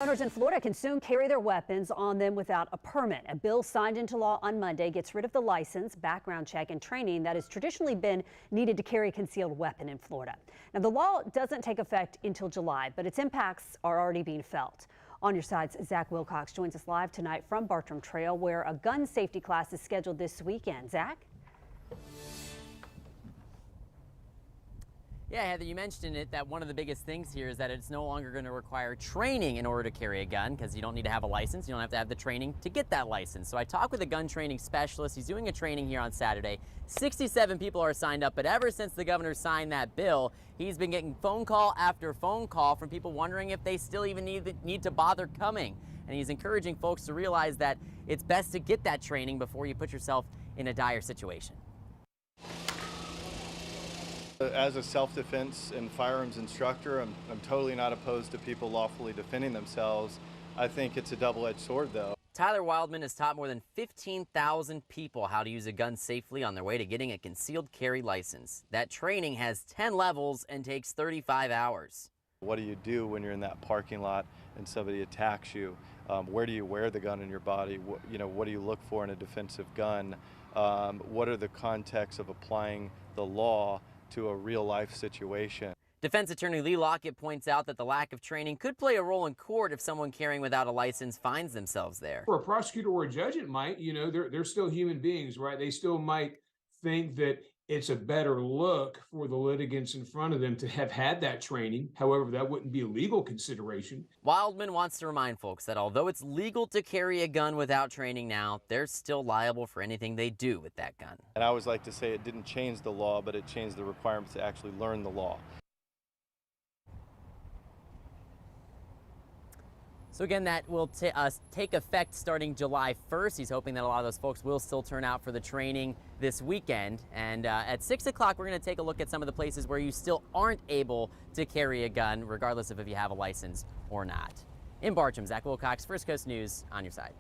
Owners in Florida can soon carry their weapons on them without a permit. A bill signed into law on Monday gets rid of the license, background check, and training that has traditionally been needed to carry a concealed weapon in Florida. Now, the law doesn't take effect until July, but its impacts are already being felt. On Your Side's Zach Wilcox joins us live tonight from Bartram Trail, where a gun safety class is scheduled this weekend. Zach? Yeah, Heather, you mentioned it that one of the biggest things here is that it's no longer going to require training in order to carry a gun, because you don't need to have a license. You don't have to have the training to get that license. So I talked with a gun training specialist. He's doing a training here on Saturday. 67 people are signed up, but ever since the governor signed that bill, he's been getting phone call after phone call from people wondering if they still even need to bother coming. And he's encouraging folks to realize that it's best to get that training before you put yourself in a dire situation. As a self-defense and firearms instructor, I'm totally not opposed to people lawfully defending themselves. I think it's a double-edged sword, though. Tyler Wildman has taught more than 15,000 people how to use a gun safely on their way to getting a concealed carry license. That training has 10 levels and takes 35 hours. What do you do when you're in that parking lot and somebody attacks you? Where do you wear the gun in your body? What do you look for in a defensive gun? What are the contexts of applying the law to a real-life situation? Defense attorney Lee Lockett points out that the lack of training could play a role in court if someone carrying without a license finds themselves there. For a prosecutor or a judge, it might, they're still human beings, right? They still might think that it's a better look for the litigants in front of them to have had that training. However, that wouldn't be a legal consideration. Wildman wants to remind folks that although it's legal to carry a gun without training now, they're still liable for anything they do with that gun. And I always like to say it didn't change the law, but it changed the requirements to actually learn the law. So again, that will take effect starting July 1st. He's hoping that a lot of those folks will still turn out for the training this weekend. And at 6 o'clock, we're going to take a look at some of the places where you still aren't able to carry a gun, regardless of if you have a license or not. In Bartram, Zach Wilcox, First Coast News, On Your Side.